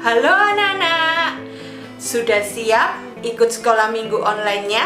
Halo anak-anak, sudah siap ikut sekolah minggu online-nya?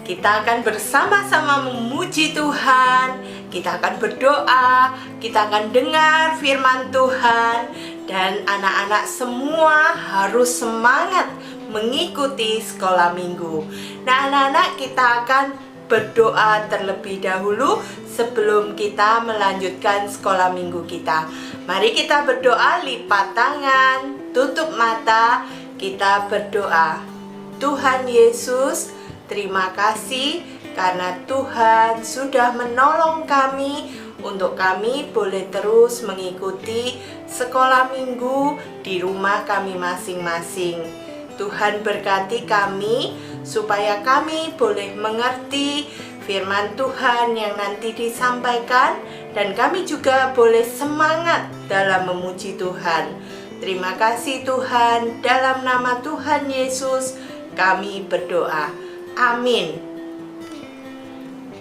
Kita akan bersama-sama memuji Tuhan, kita akan berdoa, kita akan dengar firman Tuhan, dan anak-anak semua harus semangat mengikuti sekolah minggu. Nah anak-anak, kita akan berdoa terlebih dahulu sebelum kita melanjutkan sekolah minggu kita. Mari kita berdoa, lipat tangan, tutup mata, kita berdoa. Tuhan Yesus, terima kasih karena Tuhan sudah menolong kami untuk kami boleh terus mengikuti sekolah minggu di rumah kami masing-masing. Tuhan berkati kami supaya kami boleh mengerti firman Tuhan yang nanti disampaikan, dan kami juga boleh semangat dalam memuji Tuhan. Terima kasih Tuhan, dalam nama Tuhan Yesus kami berdoa. Amin.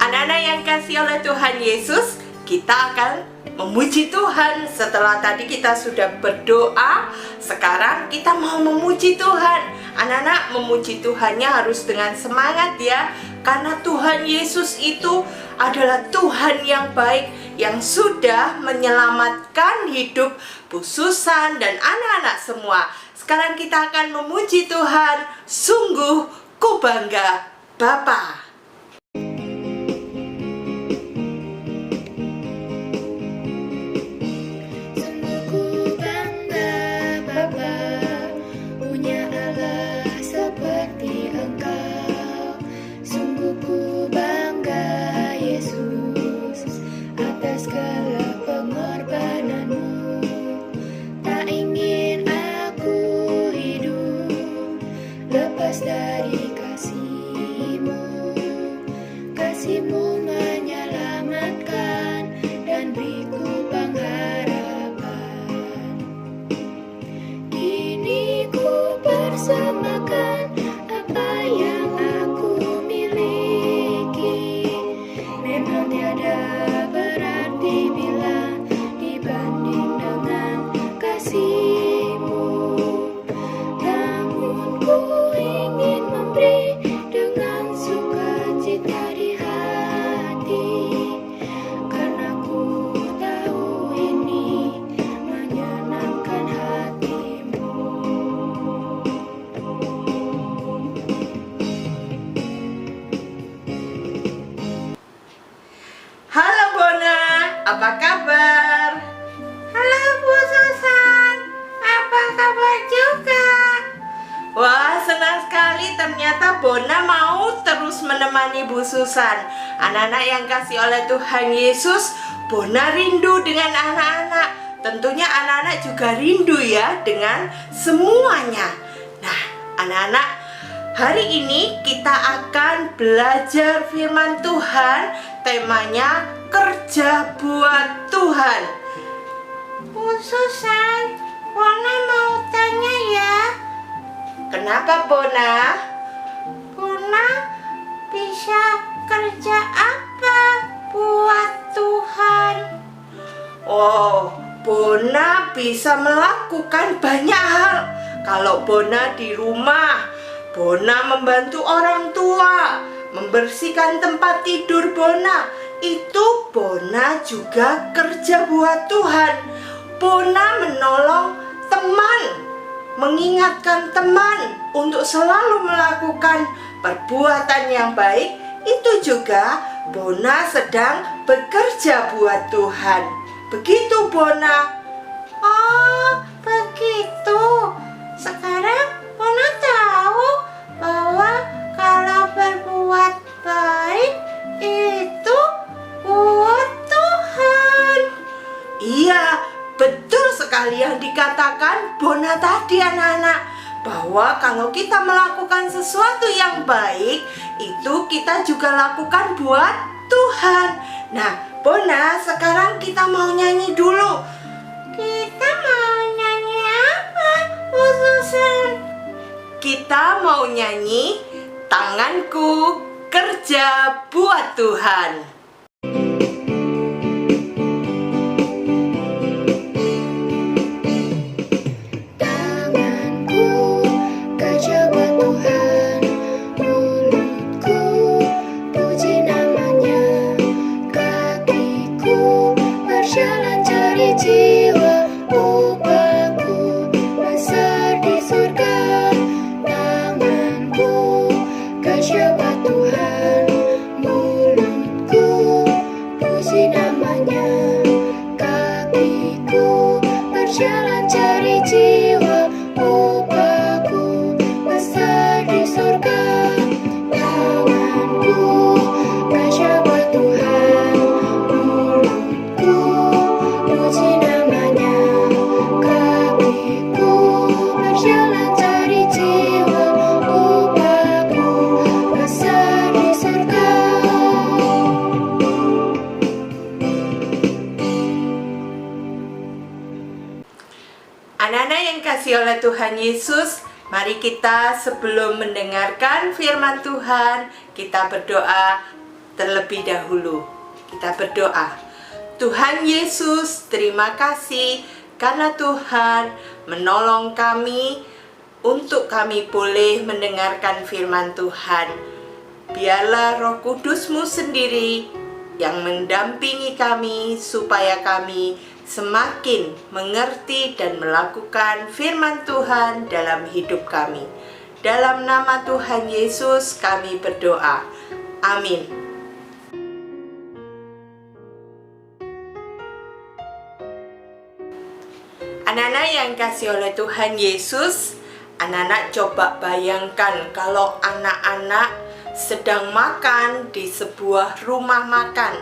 Anak-anak yang kasih oleh Tuhan Yesus, kita akan memuji Tuhan. Setelah tadi kita sudah berdoa, sekarang kita mau memuji Tuhan. Anak-anak, memuji Tuhannya harus dengan semangat ya, karena Tuhan Yesus itu adalah Tuhan yang baik, yang sudah menyelamatkan hidup Bu Susan dan anak-anak semua. Sekarang kita akan memuji Tuhan. Sungguh ku bangga Bapa. Dari kasih-Mu menyelamatkan dan beriku pengharapan. Kini ku persembahkan apa yang aku miliki. Memang tiada berarti bila dibanding dengan kasih-Mu. Namun ku ingin memberi dengan sukacita di hati, karena ku tahu ini menyenangkan hati-Mu. Halo Bona, apa kabar? Halo Bu Susan, apa kabar juga? Wah, senang sekali, ternyata Bona mau terus menemani Bu Susan. Anak-anak yang kasih oleh Tuhan Yesus, Bona rindu dengan anak-anak. Tentunya anak-anak juga rindu ya dengan semuanya. Nah, anak-anak, hari ini kita akan belajar firman Tuhan. Temanya kerja buat Tuhan. Bu Susan, Bona mau tanya ya. Kenapa Bona? Bona bisa kerja apa buat Tuhan? Oh, Bona bisa melakukan banyak hal. Kalau Bona di rumah, Bona membantu orang tua, membersihkan tempat tidur Bona. Itu Bona juga kerja buat Tuhan. Bona menolong teman, mengingatkan teman untuk selalu melakukan perbuatan yang baik. Itu juga Bona sedang bekerja buat Tuhan. Begitu Bona. Oh, begitu. Sekarang Bona tahu bahwa kalau berbuat baik itu buat Tuhan. Iya, betul sekali yang dikatakan Bona tadi anak-anak, bahwa kalau kita melakukan sesuatu yang baik, itu kita juga lakukan buat Tuhan. Nah, Bona, sekarang kita mau nyanyi dulu. Kita mau nyanyi apa, Bu Susan? Kita mau nyanyi Tanganku Kerja Buat Tuhan. Tanganku puji namanya. Kakiku berjalan cari jiwa, upahku besar di surga. Tanganku menyembah Tuhan, mulutku puji namanya. Kakiku berjalan cari jiwa, upahku besar di surga. Anak-anak yang kasih oleh Tuhan Yesus, mari kita sebelum mendengarkan firman Tuhan, kita berdoa terlebih dahulu. Kita berdoa. Tuhan Yesus, terima kasih karena Tuhan menolong kami untuk kami boleh mendengarkan firman Tuhan. Biarlah Roh Kudus-Mu sendiri yang mendampingi kami supaya kami semakin mengerti dan melakukan firman Tuhan dalam hidup kami. Dalam nama Tuhan Yesus kami berdoa. Amin. Anak-anak yang kasih oleh Tuhan Yesus, anak-anak coba bayangkan kalau anak-anak sedang makan di sebuah rumah makan.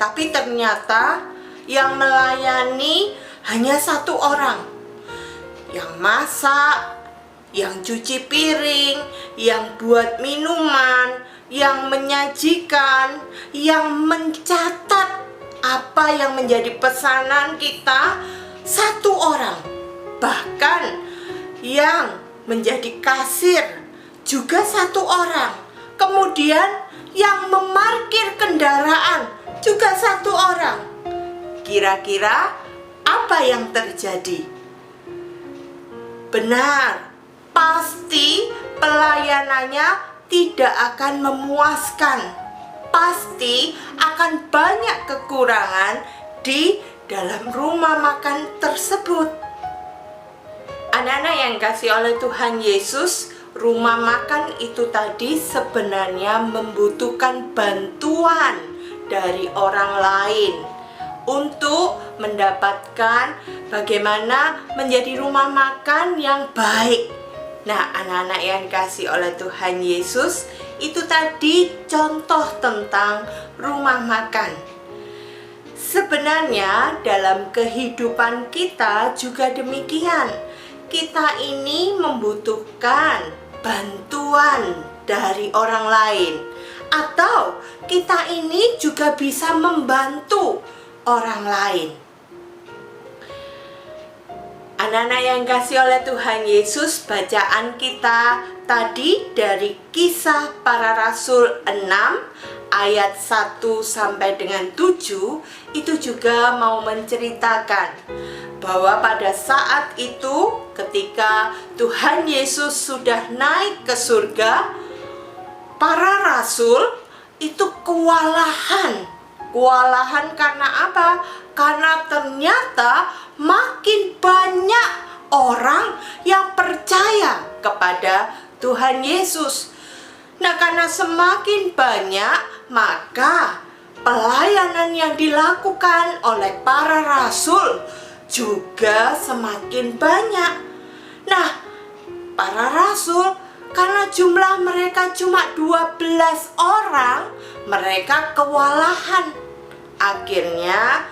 Tapi ternyata yang melayani hanya satu orang. Yang masak, yang cuci piring, yang buat minuman, yang menyajikan, yang mencatat apa yang menjadi pesanan kita, satu orang. Bahkan yang menjadi kasir juga satu orang. Kemudian yang memarkir kendaraan juga satu orang. Kira-kira apa yang terjadi? Benar, pasti pelayanannya tidak akan memuaskan. Pasti akan banyak kekurangan di dalam rumah makan tersebut. Anak-anak yang kasih oleh Tuhan Yesus, rumah makan itu tadi sebenarnya membutuhkan bantuan dari orang lain untuk mendapatkan bagaimana menjadi rumah makan yang baik. Nah, anak-anak yang kasih oleh Tuhan Yesus, itu tadi contoh tentang rumah makan. Sebenarnya dalam kehidupan kita juga demikian. Kita ini membutuhkan bantuan dari orang lain, atau kita ini juga bisa membantu orang lain. Anak-anak yang kasih oleh Tuhan Yesus, bacaan kita tadi dari Kisah Para Rasul 6 ayat 1 sampai dengan 7 itu juga mau menceritakan bahwa pada saat itu ketika Tuhan Yesus sudah naik ke surga, para rasul itu kewalahan. Kewalahan karena apa? Karena ternyata makin banyak orang yang percaya kepada Tuhan Yesus. Nah, karena semakin banyak, maka pelayanan yang dilakukan oleh para rasul juga semakin banyak. Nah, para rasul karena jumlah mereka cuma 12 orang, mereka kewalahan. Akhirnya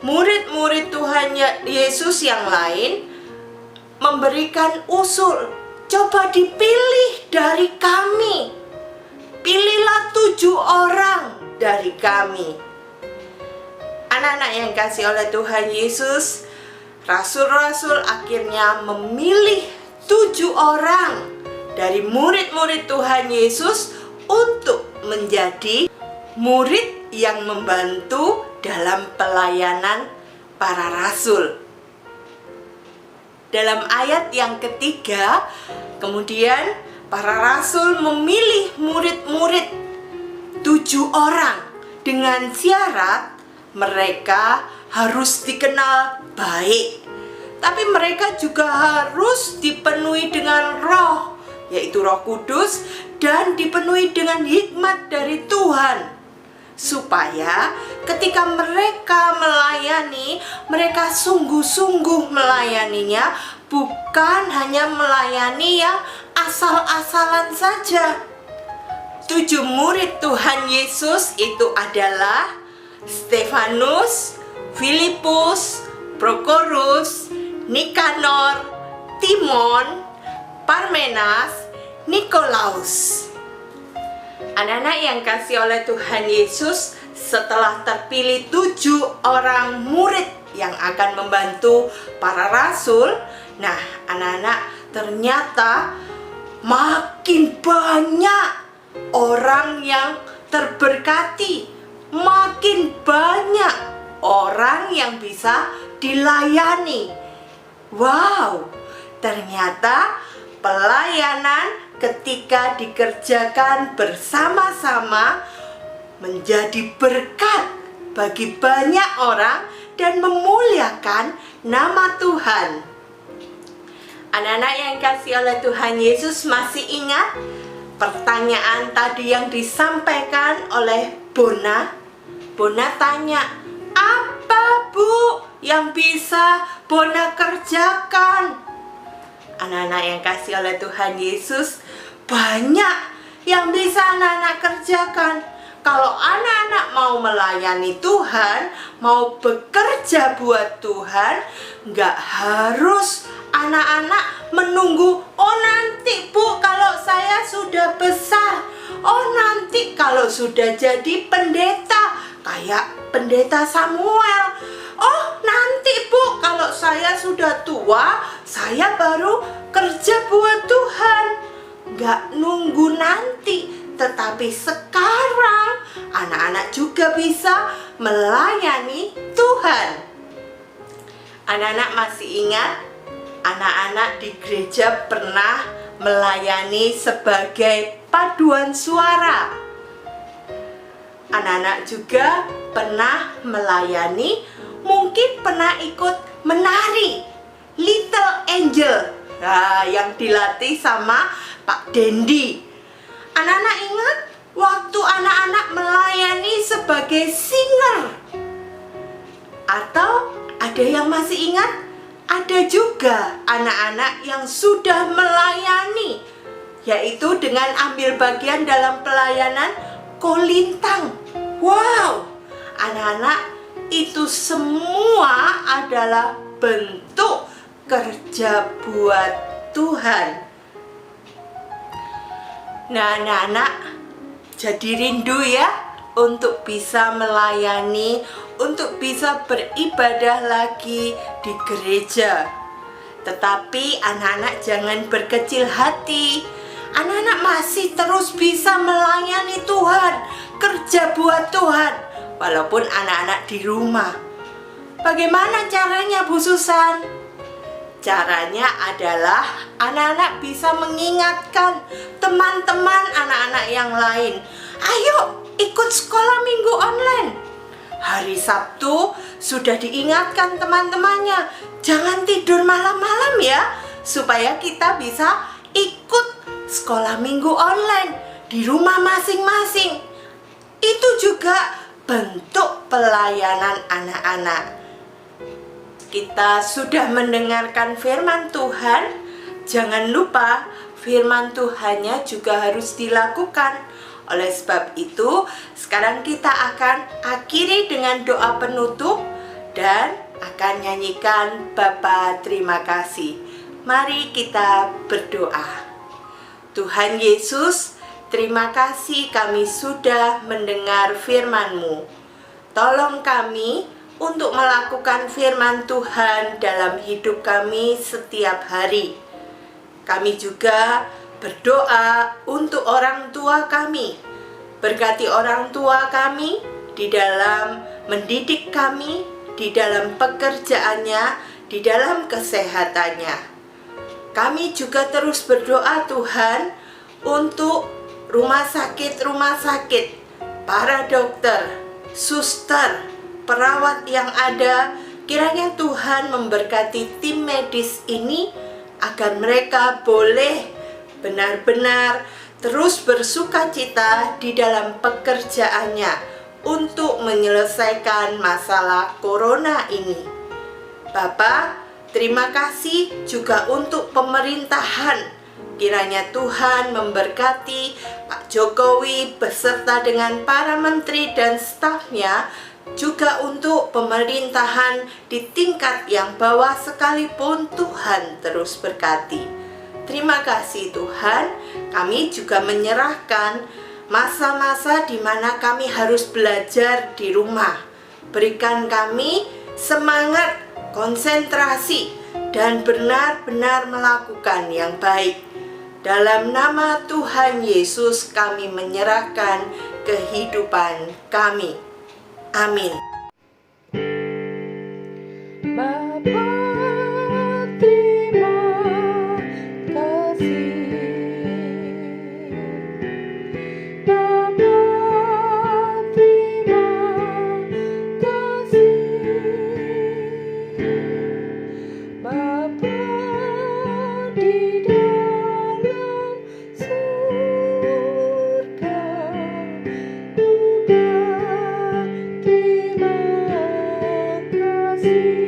murid-murid Tuhan Yesus yang lain memberikan usul, coba dipilih dari kami. Pilihlah 7 orang dari kami. Anak-anak yang kasih oleh Tuhan Yesus, rasul-rasul akhirnya memilih 7 orang dari murid-murid Tuhan Yesus untuk menjadi murid yang membantu dalam pelayanan para rasul. Dalam ayat yang ketiga, kemudian para rasul memilih murid-murid 7 orang dengan syarat mereka harus dikenal baik, tapi mereka juga harus dipenuhi dengan roh, yaitu Roh Kudus, dan dipenuhi dengan hikmat dari Tuhan, supaya ketika mereka melayani, mereka sungguh-sungguh melayaninya, bukan hanya melayani yang asal-asalan saja. 7 murid Tuhan Yesus itu adalah Stefanus, Filipus, Prokorus, Nikanor, Timon, Parmenas, Nikolaus. Anak-anak yang kasih oleh Tuhan Yesus, setelah terpilih 7 orang murid yang akan membantu para rasul, nah anak-anak, ternyata makin banyak orang yang terberkati, makin banyak orang yang bisa dilayani. Wow, ternyata pelayanan ketika dikerjakan bersama-sama menjadi berkat bagi banyak orang dan memuliakan nama Tuhan. Anak-anak yang kasih oleh Tuhan Yesus, masih ingat pertanyaan tadi yang disampaikan oleh Bona? Bona tanya, apa Bu yang bisa Bona kerjakan? Anak-anak yang kasih oleh Tuhan Yesus, banyak yang bisa anak-anak kerjakan. Kalau anak-anak mau melayani Tuhan, mau bekerja buat Tuhan, nggak harus anak-anak menunggu, oh nanti Bu kalau saya sudah besar, oh nanti kalau sudah jadi pendeta, kayak pendeta Samuel, oh nanti Bu kalau saya sudah tua, saya baru kerja buat Tuhan. Nggak nunggu nanti, tetapi sekarang anak-anak juga bisa melayani Tuhan. Anak-anak masih ingat, anak-anak di gereja pernah melayani sebagai paduan suara. Anak-anak juga pernah melayani, mungkin pernah ikut menari Little Angel, nah, yang dilatih sama Pak Dendi. Anak-anak ingat waktu anak-anak melayani sebagai singer? Atau ada yang masih ingat? Ada juga anak-anak yang sudah melayani, yaitu dengan ambil bagian dalam pelayanan kolintang. Wow, anak-anak, itu semua adalah bentuk kerja buat Tuhan. Nah, anak-anak, jadi rindu ya untuk bisa melayani, untuk bisa beribadah lagi di gereja. Tetapi anak-anak jangan berkecil hati. Anak-anak masih terus bisa melayani Tuhan, kerja buat Tuhan, walaupun anak-anak di rumah. Bagaimana caranya, Bu Susan? Caranya adalah anak-anak bisa mengingatkan teman-teman anak-anak yang lain. Ayo ikut sekolah minggu online. Hari Sabtu sudah diingatkan teman-temannya, jangan tidur malam-malam ya, supaya kita bisa ikut sekolah minggu online di rumah masing-masing. Itu juga bentuk pelayanan anak-anak. Kita sudah mendengarkan firman Tuhan, jangan lupa firman Tuhannya juga harus dilakukan. Oleh sebab itu, sekarang kita akan akhiri dengan doa penutup dan akan nyanyikan Bapa terima kasih. Mari kita berdoa. Tuhan Yesus, terima kasih kami sudah mendengar firman-Mu. Tolong kami untuk melakukan firman Tuhan dalam hidup kami setiap hari. Kami juga berdoa untuk orang tua kami. Berkati orang tua kami di dalam mendidik kami, di dalam pekerjaannya, di dalam kesehatannya. Kami juga terus berdoa Tuhan untuk rumah sakit, para dokter, suster, perawat yang ada. Kiranya Tuhan memberkati tim medis ini agar mereka boleh benar-benar terus bersuka cita di dalam pekerjaannya, untuk menyelesaikan masalah corona ini. Bapa, terima kasih juga untuk pemerintahan. Kiranya Tuhan memberkati Pak Jokowi beserta dengan para menteri dan stafnya, juga untuk pemerintahan di tingkat yang bawah sekalipun Tuhan terus berkati. Terima kasih Tuhan, kami juga menyerahkan masa-masa di mana kami harus belajar di rumah. Berikan kami semangat, konsentrasi, dan benar-benar melakukan yang baik. Dalam nama Tuhan Yesus kami menyerahkan kehidupan kami. Amin. Bapa, terima kasih. Bapa, terima kasih. Bapa di dalam surga, Bapa, terima kasih.